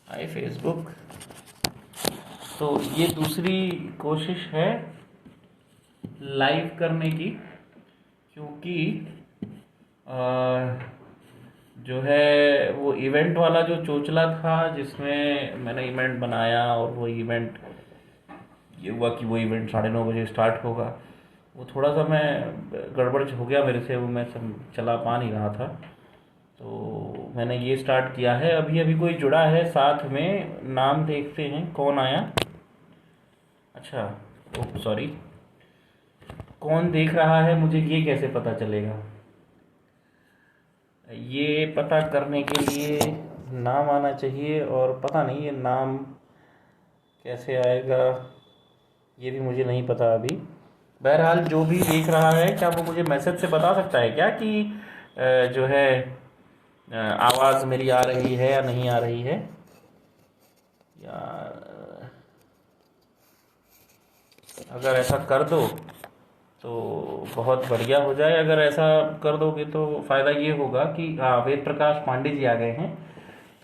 हाय Facebook. तो ये दूसरी कोशिश है लाइव करने की, क्योंकि जो है वो इवेंट वाला जो चोचला था जिसमें मैंने इवेंट बनाया और वो इवेंट ये हुआ कि वो इवेंट 9:30 बजे स्टार्ट होगा, वो थोड़ा सा मैं गड़बड़ हो गया मेरे से, वो मैं चला पा नहीं रहा था। तो मैंने ये स्टार्ट किया है। अभी अभी कोई जुड़ा है साथ में, नाम देखते हैं कौन आया। अच्छा, ओ सॉरी, कौन देख रहा है मुझे ये कैसे पता चलेगा? ये पता करने के लिए नाम आना चाहिए, और पता नहीं ये नाम कैसे आएगा ये भी मुझे नहीं पता अभी। बहरहाल जो भी देख रहा है, क्या वो मुझे मैसेज से बता सकता है क्या कि जो है आवाज़ मेरी आ रही है या नहीं आ रही है? या अगर ऐसा कर दो तो बहुत बढ़िया हो जाए। अगर ऐसा कर दोगे तो फ़ायदा ये होगा कि हाँ, वेद प्रकाश पांडे जी आ गए हैं।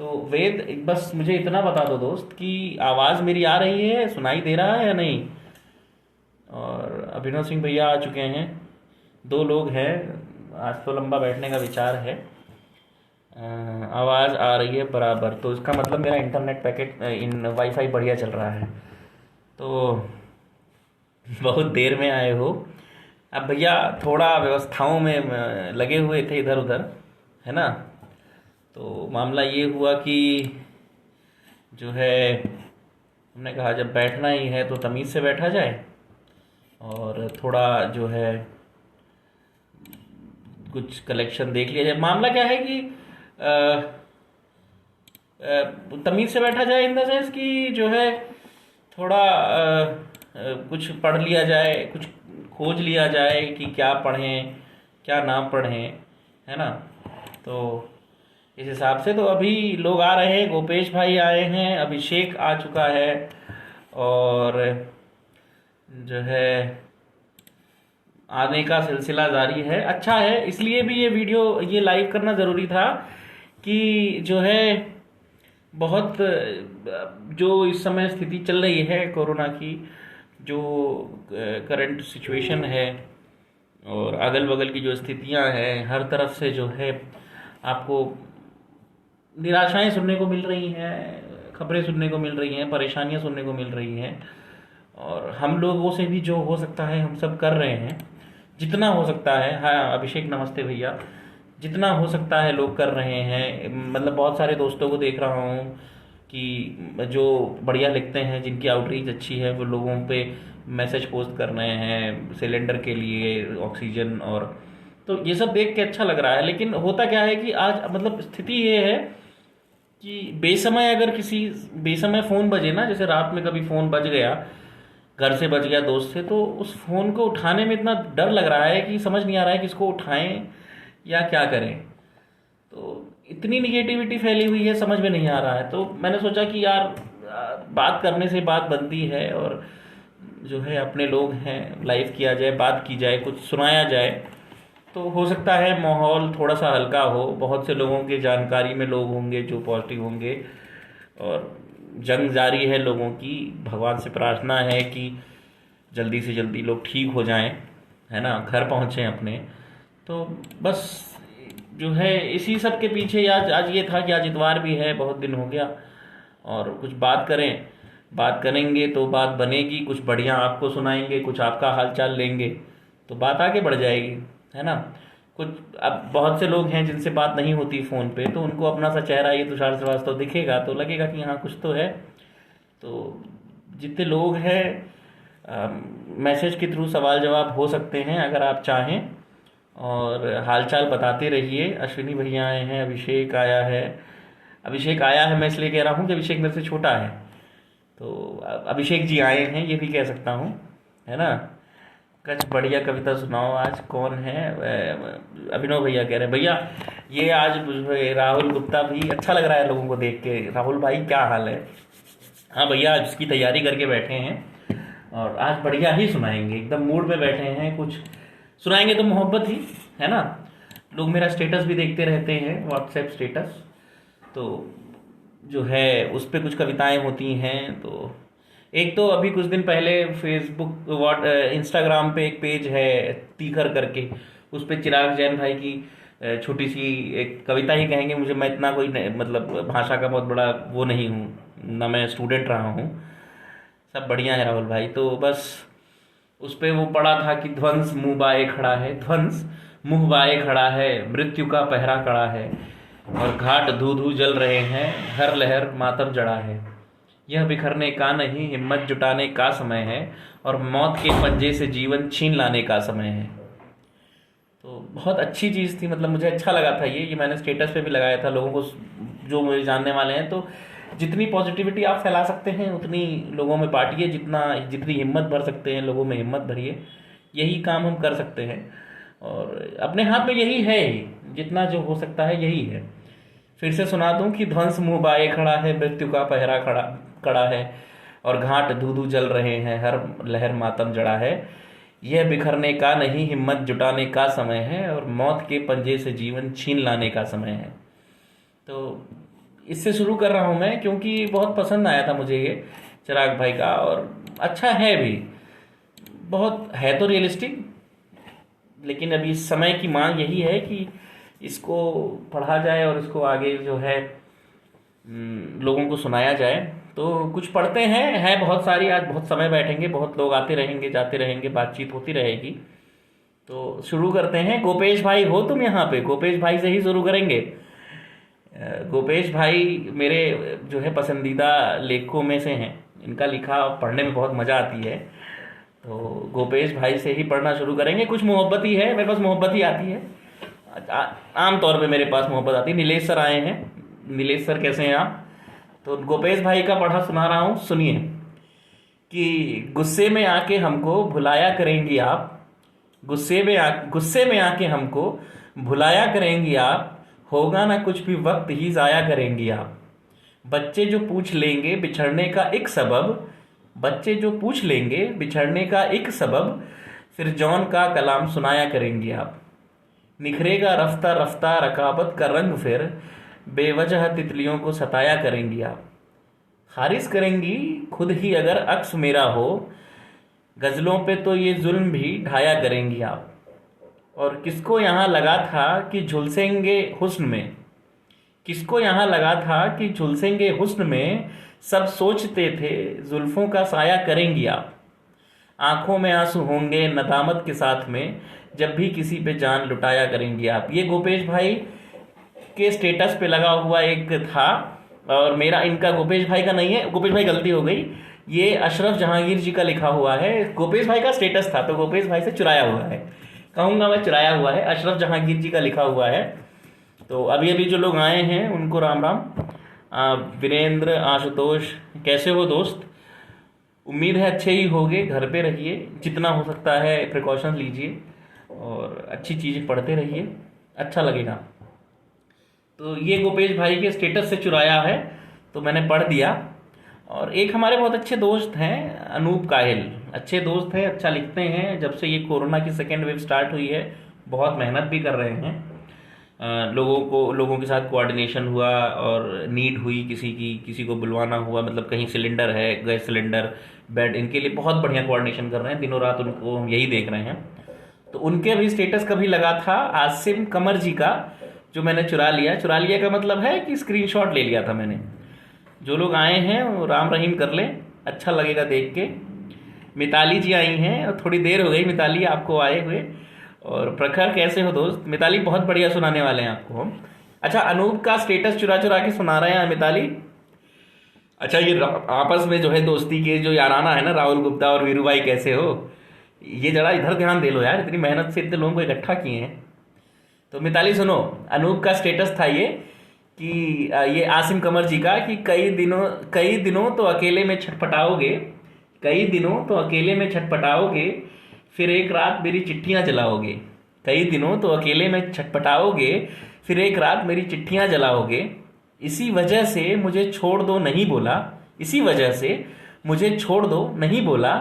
तो वेद, बस मुझे इतना बता दो दोस्त कि आवाज़ मेरी आ रही है, सुनाई दे रहा है या नहीं? और अभिनव सिंह भैया आ चुके हैं। दो लोग हैं, आज तो लंबा बैठने का विचार है। आवाज़ आ रही है बराबर, तो इसका मतलब मेरा इंटरनेट पैकेट इन वाईफाई बढ़िया चल रहा है। तो बहुत देर में आए हो। अब भैया थोड़ा व्यवस्थाओं में लगे हुए थे इधर उधर, है ना। तो मामला ये हुआ कि जो है हमने कहा जब बैठना ही है तो तमीज़ से बैठा जाए, और थोड़ा जो है कुछ कलेक्शन देख लिया जाए। मामला क्या है कि तमीज़ से बैठा जाए इन द सेंस कि जो है थोड़ा कुछ पढ़ लिया जाए, कुछ खोज लिया जाए कि क्या पढ़ें क्या ना पढ़ें, है ना। तो इस हिसाब से तो अभी लोग आ रहे हैं। गोपेश भाई आए हैं, अभिषेक आ चुका है, और जो है आने का सिलसिला जारी है। अच्छा है, इसलिए भी ये वीडियो ये लाइव करना ज़रूरी था कि जो है बहुत जो इस समय स्थिति चल रही है कोरोना की, जो करंट सिचुएशन है और अगल बगल की जो स्थितियां हैं, हर तरफ से जो है आपको निराशाएं सुनने को मिल रही हैं, खबरें सुनने को मिल रही हैं, परेशानियां सुनने को मिल रही हैं। और हम लोगों से भी जो हो सकता है हम सब कर रहे हैं, जितना हो सकता है। हाँ अभिषेक, नमस्ते भैया। जितना हो सकता है लोग कर रहे हैं। मतलब बहुत सारे दोस्तों को देख रहा हूँ कि जो बढ़िया लिखते हैं, जिनकी आउटरीच अच्छी है, वो लोगों पे मैसेज पोस्ट कर रहे हैं सिलेंडर के लिए, ऑक्सीजन। और तो ये सब देख के अच्छा लग रहा है। लेकिन होता क्या है कि आज मतलब स्थिति ये है कि बेसमय अगर किसी बेसमय फ़ोन बजे ना, जैसे रात में कभी फ़ोन बज गया, घर से बज गया, दोस्त से, तो उस फ़ोन को उठाने में इतना डर लग रहा है कि समझ नहीं आ रहा है कि इसको उठाएं या क्या करें। तो इतनी निगेटिविटी फैली हुई है, समझ में नहीं आ रहा है। तो मैंने सोचा कि यार बात करने से बात बनती है, और जो है अपने लोग हैं, लाइव किया जाए, बात की जाए, कुछ सुनाया जाए, तो हो सकता है माहौल थोड़ा सा हल्का हो। बहुत से लोगों के जानकारी में लोग होंगे जो पॉजिटिव होंगे, और जंग जारी है लोगों की। भगवान से प्रार्थना है कि जल्दी से जल्दी लोग ठीक हो जाएं, है ना, घर पहुँचें अपने। तो बस जो है इसी सब के पीछे आज आज ये था कि आज इतवार भी है, बहुत दिन हो गया, और कुछ बात करें। बात करेंगे तो बात बनेगी, कुछ बढ़िया आपको सुनाएंगे, कुछ आपका हालचाल लेंगे, तो बात आगे बढ़ जाएगी, है ना। कुछ अब बहुत से लोग हैं जिनसे बात नहीं होती फ़ोन पे, तो उनको अपना सा चेहरा ये तुषार श्रीवास्तव दिखेगा तो लगेगा कि हाँ कुछ तो है। तो जितने लोग हैं मैसेज के थ्रू सवाल जवाब हो सकते हैं अगर आप चाहें, और हालचाल बताते रहिए। अश्विनी भैया आए हैं, अभिषेक आया है। अभिषेक आया है मैं इसलिए कह रहा हूँ कि अभिषेक मेरे से छोटा है, तो अभिषेक जी आए हैं ये भी कह सकता हूँ, है ना। कुछ बढ़िया कविता सुनाओ। आज कौन है? अभिनव भैया कह रहे हैं। भैया ये आज राहुल गुप्ता भी अच्छा लग रहा है लोगों को देख के। राहुल भाई क्या हाल है? हाँ भैया, आज उसकी तैयारी करके बैठे हैं, और आज बढ़िया ही सुनाएंगे, एकदम मूड में बैठे हैं। कुछ सुनाएंगे तो मोहब्बत ही, है ना। लोग मेरा स्टेटस भी देखते रहते हैं, व्हाट्सएप स्टेटस। तो जो है उस पे कुछ कविताएं होती हैं। तो एक तो अभी कुछ दिन पहले फेसबुक इंस्टाग्राम पे एक पेज है तीखर करके, उस पे चिराग जैन भाई की छोटी सी एक कविता ही कहेंगे मुझे, मैं इतना कोई मतलब भाषा का बहुत बड़ा वो नहीं हूँ, ना मैं स्टूडेंट रहा हूँ। सब बढ़िया है राहुल भाई। तो बस उस पे वो पढ़ा था कि ध्वंस मुंह बाए खड़ा है, ध्वंस मुंह बाए खड़ा है, मृत्यु का पहरा खड़ा है, और घाट धू धू जल रहे हैं, हर लहर मातम जड़ा है। यह बिखरने का नहीं, हिम्मत जुटाने का समय है, और मौत के पंजे से जीवन छीन लाने का समय है। तो बहुत अच्छी चीज़ थी, मतलब मुझे अच्छा लगा था ये मैंने स्टेटस पे भी लगाया था लोगों को जो मुझे जानने वाले हैं। तो जितनी पॉजिटिविटी आप फैला सकते हैं उतनी लोगों में बांटिए, जितनी हिम्मत भर सकते हैं लोगों में हिम्मत भरिए, यही काम हम कर सकते हैं। और अपने हाथ में यही है ही, जितना जो हो सकता है यही है। फिर से सुना दूं कि ध्वंस मुंह बाए खड़ा है, मृत्यु का पहरा खड़ा खड़ा है, और घाट धू धू जल रहे हैं, हर लहर मातम जड़ा है। यह बिखरने का नहीं, हिम्मत जुटाने का समय है, और मौत के पंजे से जीवन छीन लाने का समय है। तो इससे शुरू कर रहा हूँ मैं, क्योंकि बहुत पसंद आया था मुझे ये चिराग भाई का, और अच्छा है भी, बहुत है तो रियलिस्टिक, लेकिन अभी इस समय की मांग यही है कि इसको पढ़ा जाए और इसको आगे जो है लोगों को सुनाया जाए। तो कुछ पढ़ते हैं, है बहुत सारी, आज बहुत समय बैठेंगे, बहुत लोग आते रहेंगे जाते रहेंगे, बातचीत होती रहेगी। तो शुरू करते हैं। गोपेश भाई हो तुम यहाँ पे? गोपेश भाई से ही शुरू करेंगे। गोपेश भाई मेरे जो है पसंदीदा लेखकों में से हैं, इनका लिखा पढ़ने में बहुत मज़ा आती है। तो गोपेश भाई से ही पढ़ना शुरू करेंगे। कुछ मोहब्बत ही है, मेरे पास मोहब्बत ही आती है, आम तौर पे मेरे पास मोहब्बत आती है। नीलेश सर आए हैं। नीलेश सर कैसे हैं आप? तो गोपेश भाई का पढ़ा सुना रहा हूँ, सुनिए। कि गुस्से में आके हमको भुलाया करेंगी आप, गुस्से में आके हमको भुलाया करेंगी आप, होगा ना कुछ भी वक्त ही ज़ाया करेंगी आप। बच्चे जो पूछ लेंगे बिछड़ने का एक सबब, बच्चे जो पूछ लेंगे बिछड़ने का एक सबब, फिर जौन का कलाम सुनाया करेंगी आप। निखरेगा रफ्ता रफ्ता रकाबत का रंग, फिर बेवजह तितलियों को सताया करेंगी आप। खारिज करेंगी खुद ही अगर अक्स मेरा हो, गज़लों पे तो ये जुल्म भी ढाया करेंगी आप। और किसको यहाँ लगा था कि झुलसेंगे हुस्न में, किसको यहाँ लगा था कि झुलसेंगे हुस्न में, सब सोचते थे जुल्फों का साया करेंगी आप। आंखों में आंसू होंगे नदामत के साथ में, जब भी किसी पे जान लुटाया करेंगी आप। ये गोपेश भाई के स्टेटस पे लगा हुआ एक था, और मेरा, इनका गोपेश भाई का नहीं है, गोपेश भाई गलती हो गई, ये अशरफ जहांगीर जी का लिखा हुआ है। गोपेश भाई का स्टेटस था तो गोपेश भाई से चुराया हुआ है, कहूँगा मैं चुराया हुआ है, अशरफ जहांगीर जी का लिखा हुआ है। तो अभी अभी जो लोग आए हैं उनको राम राम। वीरेंद्र, आशुतोष, कैसे हो दोस्त? उम्मीद है अच्छे ही होगे। घर पे रहिए, जितना हो सकता है प्रिकॉशन लीजिए, और अच्छी चीज़ें पढ़ते रहिए, अच्छा लगेगा। तो ये गोपेश भाई के स्टेटस से चुराया है, तो मैंने पढ़ दिया। और एक हमारे बहुत अच्छे दोस्त हैं अनूप काहिल, अच्छे दोस्त हैं, अच्छा लिखते हैं। जब से ये कोरोना की सेकेंड वेव स्टार्ट हुई है बहुत मेहनत भी कर रहे हैं। लोगों के साथ कोऑर्डिनेशन हुआ, और नीड हुई किसी को बुलवाना हुआ, मतलब कहीं सिलेंडर है, गैस सिलेंडर, बेड, इनके लिए बहुत बढ़िया कोऑर्डिनेशन कर रहे हैं, दिनों रात उनको हम यही देख रहे हैं। तो उनके भी स्टेटस कभी लगा था आसिम कमर जी का, जो मैंने चुरा लिया का मतलब है कि स्क्रीनशॉट ले लिया था मैंने। जो लोग आए हैं वो राम रहीम कर लें, अच्छा लगेगा देख के। मिताली जी आई हैं, और थोड़ी देर हो गई मिताली आपको आए हुए। और प्रखर कैसे हो दोस्त? मिताली बहुत बढ़िया सुनाने वाले हैं आपको हम। अच्छा, अनूप का स्टेटस चुरा चुरा के सुना रहे हैं मिताली। अच्छा, ये आपस में जो है दोस्ती के जो याराना है ना, राहुल गुप्ता और वीरू भाई कैसे हो, ये जरा इधर ध्यान दे लो यार, इतनी मेहनत से इतने लोगों को इकट्ठा किए हैं। तो मिताली सुनो, अनूप का स्टेटस था ये कि ये आसिम कमर जी का, कि कई दिनों तो अकेले में छटपटाओगे, कई दिनों तो अकेले में छटपटाओगे, फिर एक रात मेरी चिट्ठियाँ जलाओगे। कई दिनों तो अकेले में छटपटाओगे, फिर एक रात मेरी चिट्ठियाँ जलाओगे। इसी वजह से मुझे छोड़ दो नहीं बोला, इसी वजह से मुझे छोड़ दो नहीं बोला,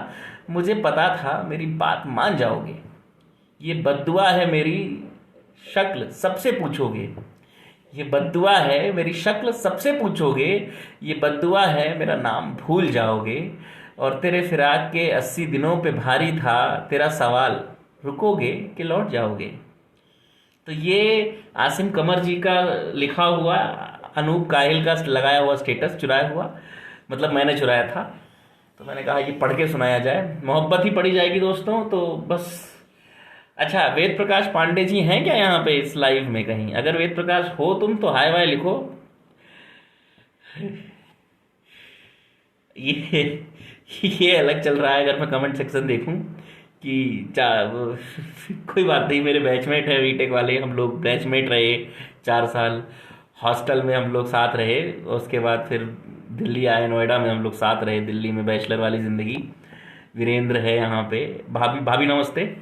मुझे पता था मेरी बात मान जाओगे। ये बद्दुआ है मेरी शक्ल सबसे पूछोगे, ये बद्दुआ है, मेरी शक्ल सबसे पूछोगे, ये बद्दुआ है, मेरा नाम भूल जाओगे। और तेरे फिराक के 80 दिनों पे भारी था तेरा सवाल, रुकोगे कि लौट जाओगे। तो ये आसिम कमर जी का लिखा हुआ, अनूप काहिल का लगाया हुआ स्टेटस, चुराया हुआ, मतलब मैंने चुराया था। तो मैंने कहा ये पढ़ के सुनाया जाए, मोहब्बत ही पढ़ी जाएगी दोस्तों। तो बस, अच्छा वेद प्रकाश पांडे जी हैं क्या यहाँ पे इस लाइव में कहीं? अगर वेद प्रकाश हो तुम तो हाय वाय लिखो। ये ये अलग चल रहा है, अगर मैं कमेंट सेक्शन देखूं कि कोई बात नहीं, मेरे बैचमेट है बीटेक वाले, हम लोग बैचमेट रहे 4 साल, हॉस्टल में हम लोग साथ रहे, उसके बाद फिर दिल्ली आए, नोएडा में हम लोग साथ रहे, दिल्ली में बैचलर वाली ज़िंदगी। वीरेंद्र है यहाँ पे, भाभी भाभी नमस्ते।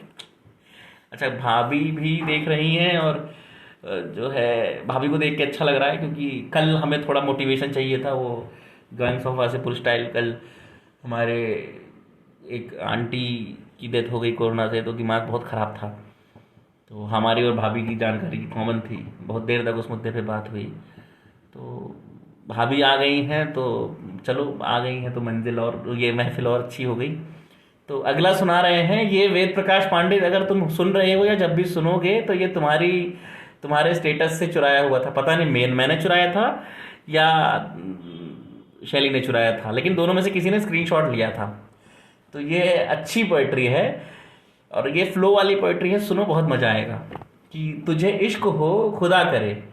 अच्छा भाभी भी देख रही हैं, और जो है भाभी को देख के अच्छा लग रहा है, क्योंकि कल हमें थोड़ा मोटिवेशन चाहिए था। वो गैंग्स ऑफ वासेपुर स्टाइल, कल हमारे एक आंटी की डेथ हो गई कोरोना से, तो दिमाग बहुत ख़राब था। तो हमारी और भाभी की जानकारी कॉमन थी, बहुत देर तक उस मुद्दे पे बात हुई। तो भाभी आ गई हैं, तो चलो आ गई हैं तो मंजिल और ये महफिल और अच्छी हो गई। तो अगला सुना रहे हैं, ये वेद प्रकाश पांडे, अगर तुम सुन रहे हो या जब भी सुनोगे तो ये तुम्हारे स्टेटस से चुराया हुआ था। पता नहीं मैंने चुराया था या शैली ने चुराया था, लेकिन दोनों में से किसी ने स्क्रीनशॉट लिया था। तो ये अच्छी पोइट्री है, और ये फ्लो वाली पोइट्री है, सुनो बहुत मजा आएगा। कि तुझे इश्क हो खुदा करे,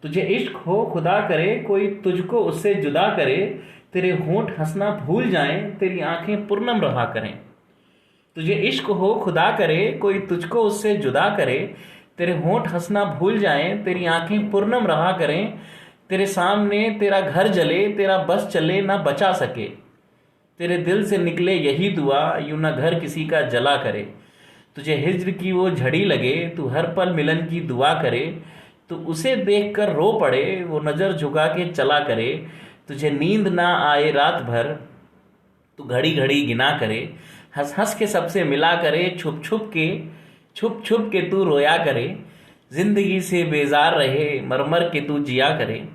तुझे इश्क हो खुदा करे, कोई तुझको उससे जुदा करे, तेरे होंठ हंसना भूल जाएं, तेरी आंखें पूर्णम रहा करें। तुझे इश्क हो खुदा करे, कोई तुझको उससे जुदा करे, तेरे होंठ हंसना भूल जाएं, तेरी आंखें पूर्णम रहा करें। तेरे सामने तेरा घर जले, तेरा बस चले ना बचा सके, तेरे दिल से निकले यही दुआ, यूं ना घर किसी का जला करे। तुझे हिज्र की वो झड़ी लगे, तू हर पल मिलन की दुआ करे, तू उसे देख कर रो पड़े, वो नज़र झुका के चला करे। तुझे नींद ना आए रात भर, तू घड़ी घड़ी गिना करे, हंस हंस के सबसे मिला करे, छुप छुप के तू रोया करे। जिंदगी से बेजार रहे, मर मर के तू जिया करे।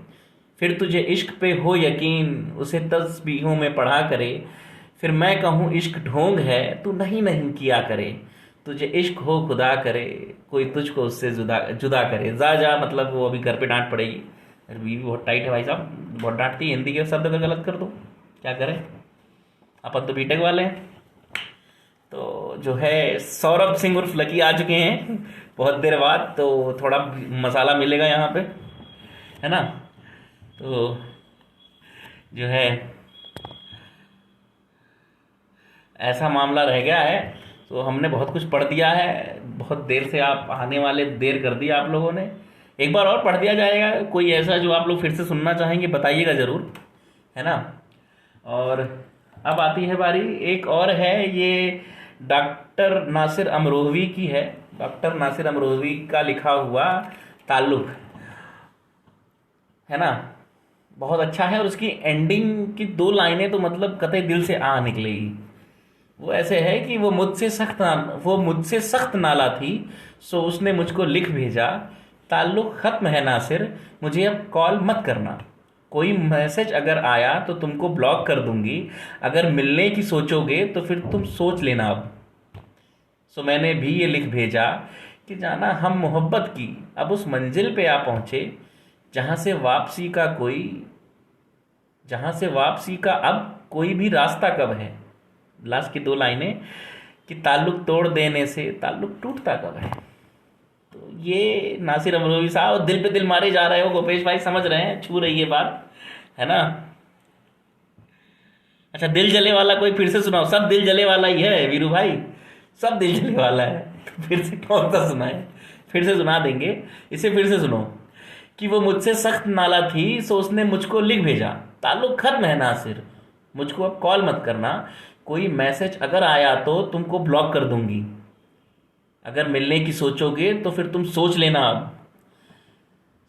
फिर तुझे इश्क पे हो यकीन, उसे तस्बीहों में पढ़ा करे। फिर मैं कहूँ इश्क ढोंग है, तू नहीं नहीं किया करे। तुझे इश्क हो खुदा करे, कोई तुझको उससे जुदा जुदा करे। जा जा, मतलब वो अभी घर पे डांट पड़ेगी, अरे बीवी बहुत टाइट है भाई साहब, बहुत डांटती है, हिंदी के शब्द अगर गलत कर दो क्या करें, अपन तो बीटेक वाले हैं। तो जो है सौरभ सिंह उर्फ लकी आ चुके हैं बहुत देर बाद, तो थोड़ा मसाला मिलेगा यहाँ पे, है ना। तो जो है ऐसा मामला रह गया है, तो हमने बहुत कुछ पढ़ दिया है, बहुत देर से आप आने वाले, देर कर दिया आप लोगों ने। एक बार और पढ़ दिया जाएगा, कोई ऐसा जो आप लोग फिर से सुनना चाहेंगे बताइएगा ज़रूर, है ना। और अब आती है बारी, एक और है, ये डॉक्टर नासिर अमरोहवी की है। डॉक्टर नासिर अमरोहवी का लिखा हुआ ताल्लुक, है ना, बहुत अच्छा है। और उसकी एंडिंग की 2 लाइनें तो मतलब कतई दिल से आ निकलेगी। वो ऐसे है कि वो मुझसे सख्त नाला थी, सो उसने मुझको लिख भेजा, ताल्लुक ख़त्म है नासिर, मुझे अब कॉल मत करना। कोई मैसेज अगर आया तो तुमको ब्लॉक कर दूंगी, अगर मिलने की सोचोगे तो फिर तुम सोच लेना अब। सो मैंने भी ये लिख भेजा कि जाना हम मोहब्बत की अब उस मंजिल पे आ पहुँचे, जहाँ से वापसी का अब कोई भी रास्ता कब है। लास्ट की 2 लाइनें कि ताल्लुक तोड़ देने से ताल्लुक टूटता कब है। तो ये नासिर अमरोही साहब, दिल पे दिल मारे जा रहे हो गोपेश भाई, समझ रहे हैं, छू रही है बात, है ना। अच्छा दिल जले वाला कोई फिर से सुनाओ, सब दिल जले वाला ही है वीरू भाई, सब दिल जले वाला है। तो फिर से कौन सा सुनाए, फिर से सुना देंगे, इसे फिर से सुनो कि वो मुझसे सख्त नाला थी, सो उसने मुझको लिख भेजा, ताल्लुक खत्म है नासिर, मुझको अब कॉल मत करना। कोई मैसेज अगर आया तो तुमको ब्लॉक कर दूंगी, अगर मिलने की सोचोगे तो फिर तुम सोच लेना अब।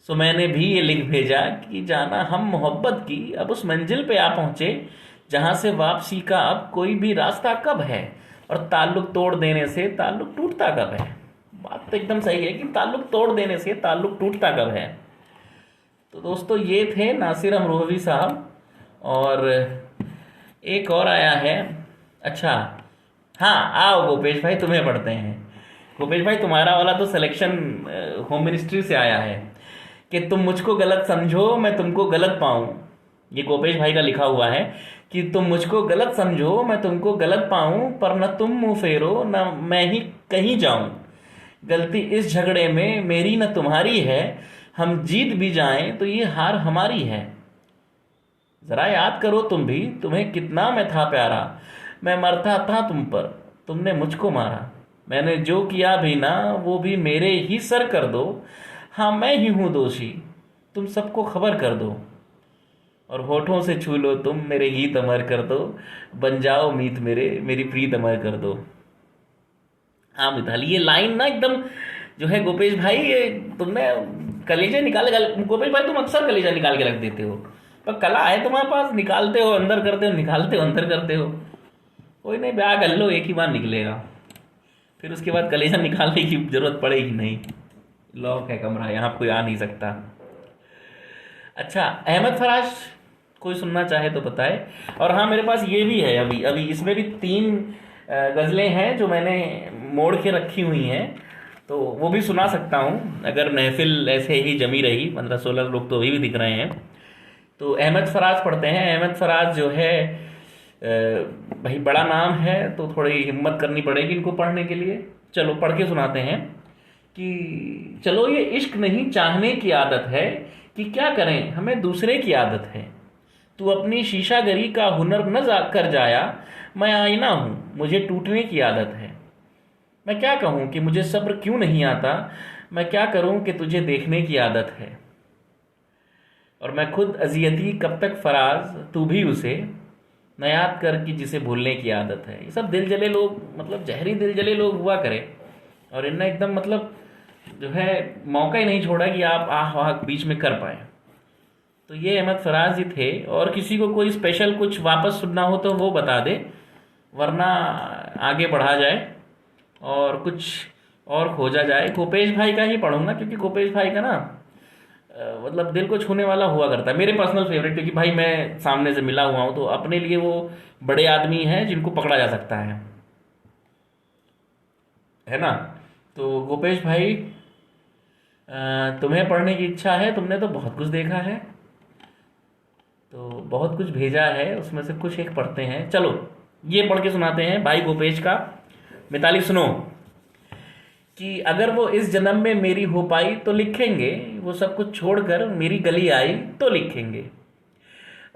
सो मैंने भी ये लिख भेजा कि जाना हम मोहब्बत की अब उस मंजिल पे आ पहुँचे, जहाँ से वापसी का अब कोई भी रास्ता कब है, और ताल्लुक तोड़ देने से ताल्लुक टूटता कब है। बात तो एकदम सही है कि ताल्लुक तोड़ देने से ताल्लुक टूटता कब है। तो दोस्तों ये थे नासिर अमरोहवी साहब। और एक और आया है। अच्छा, हाँ आओ गोपेश भाई, तुम्हें पढ़ते हैं। गोपेश भाई तुम्हारा वाला तो सिलेक्शन होम मिनिस्ट्री से आया है कि तुम मुझको गलत समझो मैं तुमको गलत पाऊं। ये गोपेश भाई का लिखा हुआ है कि तुम मुझको गलत समझो मैं तुमको गलत पाऊं, पर न तुम मुंह फेरो न मैं ही कहीं जाऊं। गलती इस झगड़े में मेरी न तुम्हारी है, हम जीत भी जाएं तो ये हार हमारी है। जरा याद करो तुम भी, तुम्हें कितना मैं था प्यारा, मैं मरता था तुम पर, तुमने मुझको मारा। मैंने जो किया भी ना वो भी मेरे ही सर कर दो, हाँ मैं ही हूँ दोषी, तुम सबको खबर कर दो। और होठों से छू लो तुम मेरे गीत अमर कर दो, बन जाओ मीत मेरे मेरी प्रीत अमर कर दो। हाँ मिताली, ये लाइन ना एकदम जो है गोपेश भाई, ये तुमने कलेजा गोपेश भाई तुम अक्सर कलेजा निकाल के रख देते हो, पर कला है तुम्हारे पास, निकालते हो अंदर करते हो, निकालते हो अंदर करते हो। कोई नहीं, ब्याह कर लो, एक ही बार निकलेगा, फिर उसके बाद कलेजा निकालने की जरूरत पड़ेगी नहीं। लॉक है कमरा, यहाँ कोई आ नहीं सकता। अच्छा, अहमद फराज कोई सुनना चाहे तो बताए। और हाँ मेरे पास ये भी है, अभी अभी इसमें भी 3 गज़लें हैं जो मैंने मोड़ के रखी हुई हैं, तो वो भी सुना सकता हूँ अगर महफिल ऐसे ही जमी रही। 15-16 लोग तो अभी भी दिख रहे हैं। तो अहमद फराज पढ़ते हैं। अहमद फराज जो है भाई बड़ा नाम है, तो थोड़ी हिम्मत करनी पड़ेगी इनको पढ़ने के लिए। चलो पढ़ के सुनाते हैं कि चलो ये इश्क नहीं चाहने की आदत है, कि क्या करें हमें दूसरे की आदत है। तू अपनी शीशागरी का हुनर न कर जाया, मैं आईना हूँ मुझे टूटने की आदत है। मैं क्या कहूँ कि मुझे सब्र क्यों नहीं आता, मैं क्या करूँ कि तुझे देखने की आदत है। और मैं खुद अजियती कब तक फराज, तू भी उसे न याद कर कि जिसे भूलने की आदत है। ये सब दिल जले लोग, मतलब जहरी दिल जले लोग हुआ करे, और इनने एकदम मतलब जो है मौका ही नहीं छोड़ा कि आप आह वाह बीच में कर पाए। तो ये अहमद फराज ही थे। और किसी को कोई स्पेशल कुछ वापस सुनना हो तो वो बता दे, वरना आगे बढ़ा जाए और कुछ और खोजा जाए। गोपेश भाई का ही पढ़ूंगा, क्योंकि गोपेश भाई का ना मतलब दिल को छूने वाला हुआ करता है, मेरे पर्सनल फेवरेट। क्योंकि भाई मैं सामने से मिला हुआ हूँ, तो अपने लिए वो बड़े आदमी हैं जिनको पकड़ा जा सकता है ना। तो गोपेश भाई तुम्हें पढ़ने की इच्छा है, तुमने तो बहुत कुछ देखा है, तो बहुत कुछ भेजा है, उसमें से कुछ एक पढ़ते हैं। चलो ये पढ़ के सुनाते हैं भाई गोपेश का। मिताली सुनो कि अगर वो इस जन्म में मेरी हो पाई तो लिखेंगे, वो सब कुछ छोड़कर मेरी गली आई तो लिखेंगे।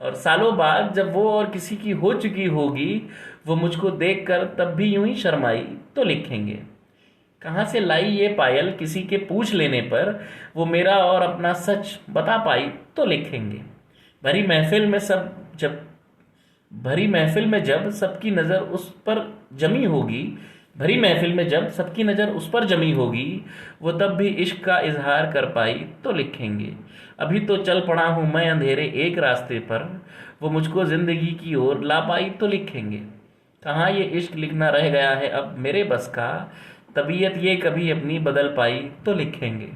और सालों बाद जब वो और किसी की हो चुकी होगी, वो मुझको देखकर तब भी यूं ही शर्माई तो लिखेंगे। कहाँ से लाई ये पायल किसी के पूछ लेने पर, वो मेरा और अपना सच बता पाई तो लिखेंगे। भरी महफिल में सब जब भरी महफिल में जब सबकी नज़र उस पर जमी होगी, भरी महफिल में जब सबकी नज़र उस पर जमी होगी, वो तब भी इश्क का इजहार कर पाई तो लिखेंगे। अभी तो चल पड़ा हूँ मैं अंधेरे एक रास्ते पर, वो मुझको ज़िंदगी की ओर ला पाई तो लिखेंगे। कहाँ ये इश्क लिखना रह गया है अब मेरे बस का, तबीयत ये कभी अपनी बदल पाई तो लिखेंगे।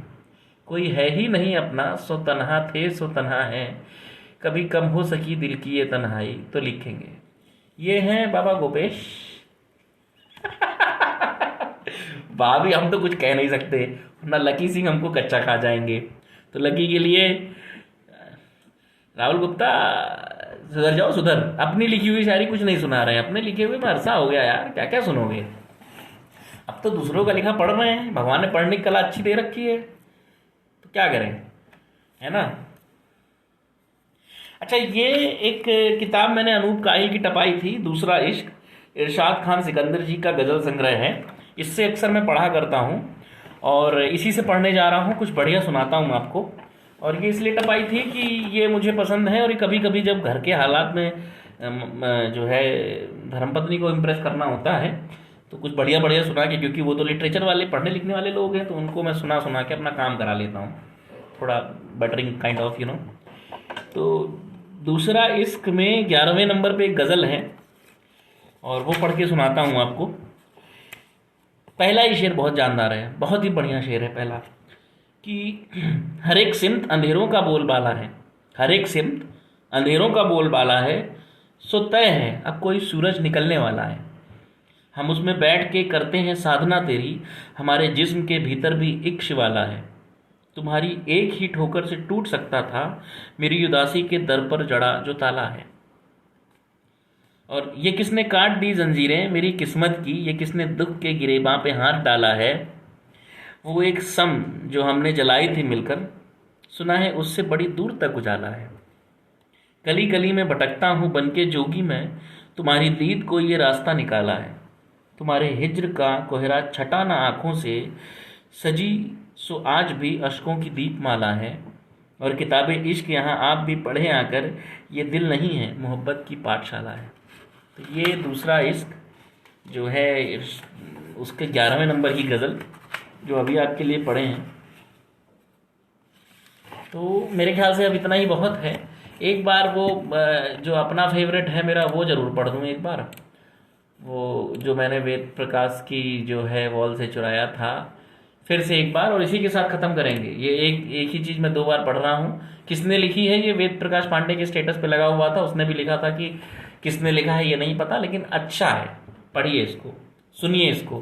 कोई है ही नहीं अपना सो तन्हा थे सो तन्हा है, कभी कम हो सकी दिल की ये तन्हाई तो लिखेंगे। ये हैं बाबा गोपेश। भाभी हम तो कुछ कह नहीं सकते, ना लकी सिंह हमको कच्चा खा जाएंगे। तो लकी के लिए राहुल गुप्ता सुधर जाओ, सुधर। अपनी लिखी हुई शायरी कुछ नहीं सुना रहे हैं, अपने लिखे हुए में अरसा हो गया यार, क्या क्या सुनोगे। अब तो दूसरों का लिखा पढ़ रहे हैं, भगवान ने पढ़ने की कला अच्छी दे रखी है, तो क्या करें, है ना। अच्छा, ये एक किताब मैंने अनूप काहिल की टपाई थी, दूसरा इश्क, इरशाद खान सिकंदर जी का गज़ल संग्रह है। इससे अक्सर मैं पढ़ा करता हूँ और इसी से पढ़ने जा रहा हूँ, कुछ बढ़िया सुनाता हूँ आपको। और ये इसलिए टपाई थी कि ये मुझे पसंद है, और कभी कभी जब घर के हालात में जो है धर्मपत्नी को इम्प्रेस करना होता है, तो कुछ बढ़िया बढ़िया सुना के, क्योंकि वो तो लिटरेचर वाले पढ़ने लिखने वाले लोग हैं, तो उनको मैं सुना सुना के अपना काम करा लेता हूँ, थोड़ा बेटरिंग काइंड ऑफ तो दूसरा इश्क में 11वें नंबर पे एक गज़ल है, और वो पढ़ के सुनाता हूँ आपको। पहला ही शेर बहुत जानदार है, बहुत ही बढ़िया शेर है पहला। कि हर एक सिमत अंधेरों का बोलबाला है, हर एक सिमत अंधेरों का बोलबाला है, सो तय है अब कोई सूरज निकलने वाला है। हम उसमें बैठ के करते हैं साधना तेरी, हमारे जिस्म के भीतर भी एक शिवाला है। तुम्हारी एक ही ठोकर से टूट सकता था मेरी उदासी के दर पर जड़ा जो ताला है। और ये किसने काट दी जंजीरें मेरी किस्मत की, ये किसने दुख के गिरेबां पे हाथ डाला है। वो एक सम जो हमने जलाई थी मिलकर, सुना है उससे बड़ी दूर तक उजाला है। गली गली में भटकता हूँ बन के जोगी मैं, तुम्हारी दीद को ये रास्ता निकाला है। तुम्हारे हिज्र का कोहरा छटा ना आँखों से सजी, सो आज भी अशकों की दीपमाला है। और किताबें इश्क यहाँ आप भी पढ़े आकर, ये दिल नहीं है मोहब्बत की पाठशाला है। तो ये दूसरा इश्क जो है उसके 11वें नंबर की गज़ल जो अभी आपके लिए पढ़े हैं। तो मेरे ख्याल से अब इतना ही बहुत है। एक बार वो जो अपना फेवरेट है मेरा वो ज़रूर पढ़ दूँ एक बार, वो जो मैंने वेद प्रकाश की जो है वॉल से चुराया था, फिर से एक बार, और इसी के साथ ख़त्म करेंगे। ये एक ही चीज़ मैं 2 बार पढ़ रहा हूँ। किसने लिखी है ये वेद प्रकाश पांडे के स्टेटस पे लगा हुआ था, उसने भी लिखा था कि किसने लिखा है ये नहीं पता, लेकिन अच्छा है, पढ़िए इसको, सुनिए इसको।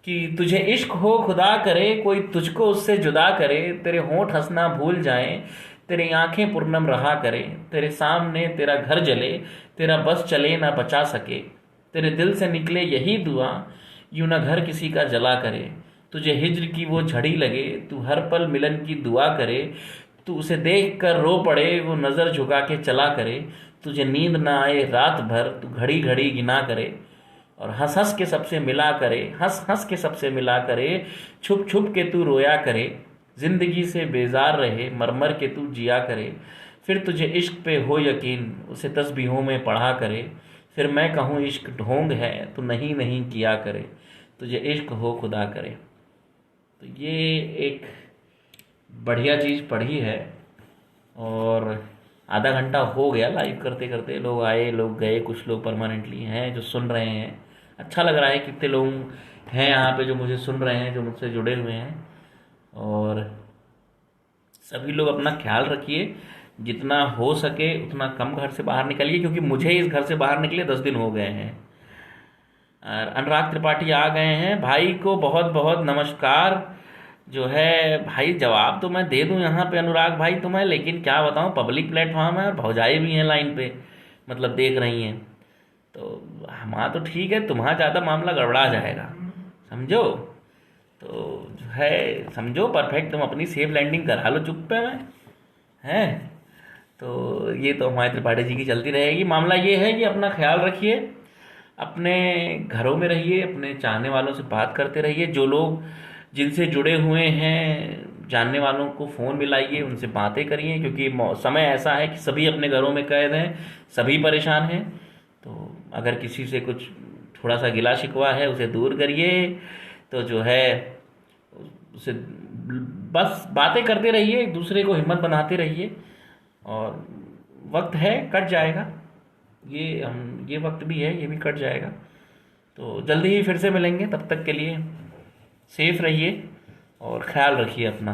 कि तुझे इश्क हो खुदा करे, कोई तुझको उससे जुदा करे, तेरे होंठ हंसना भूल जाएं, तेरी आंखें पूर्णम रहा करे, तेरे सामने तेरा घर जले, तेरा बस चले ना बचा सके, तेरे दिल से निकले यही दुआ, यूं ना घर किसी का जला करे, तुझे हिज्र की वो झड़ी लगे, तू हर पल मिलन की दुआ करे, तू उसे देख कर रो पड़े, वो नज़र झुका के चला करे, तुझे नींद ना आए रात भर, तू घड़ी घड़ी गिना करे, और हंस हंस के सबसे मिला करे, हंस हंस के सबसे मिला करे, छुप छुप के तू रोया करे, जिंदगी से बेजार रहे, मर के तू जिया करे, फिर तुझे इश्क पे हो यकीन, उसे तस्बीहों में पढ़ा करे, फिर मैं कहूँ इश्क ढोंग है, तू नहीं नहीं किया करे, तुझे इश्क हो खुदा करे। तो ये एक बढ़िया चीज़ पढ़ी है। और आधा घंटा हो गया लाइव करते करते, लोग आए लोग गए, कुछ लोग परमानेंटली हैं जो सुन रहे हैं। अच्छा लग रहा है कितने लोग हैं यहाँ पे जो मुझे सुन रहे हैं, जो मुझसे जुड़े हुए हैं। और सभी लोग अपना ख्याल रखिए, जितना हो सके उतना कम घर से बाहर निकलिए, क्योंकि मुझे इस घर से बाहर निकले 10 दिन हो गए हैं। और अनुराग त्रिपाठी आ गए हैं, भाई को बहुत बहुत नमस्कार। जो है भाई जवाब तो मैं दे दूं यहाँ पे अनुराग भाई तुम्हें, लेकिन क्या बताऊँ, पब्लिक प्लेटफॉर्म है और भौजाई भी हैं लाइन पे, मतलब देख रही हैं। तो हमारा तो ठीक है, तुम्हारा ज़्यादा मामला गड़बड़ा जाएगा, समझो। तो जो है समझो, परफेक्ट तुम अपनी सेफ लैंडिंग करा लो चुप पे में हैं। तो ये तो हमारे त्रिपाठी जी की चलती रहेगी। मामला ये है कि अपना ख्याल रखिए, अपने घरों में रहिए, अपने चाहने वालों से बात करते रहिए, जो लोग जिनसे जुड़े हुए हैं जानने वालों को फ़ोन मिलाइए, उनसे बातें करिए, क्योंकि समय ऐसा है कि सभी अपने घरों में कैद हैं, सभी परेशान हैं। तो अगर किसी से कुछ थोड़ा सा गिला शिकवा है उसे दूर करिए। तो जो है उसे बस बातें करते रहिए, एक दूसरे को हिम्मत बनाते रहिए, और वक्त है कट जाएगा, ये वक्त भी है, ये भी कट जाएगा। तो जल्दी ही फिर से मिलेंगे, तब तक के लिए सेफ रहिए और ख्याल रखिए अपना।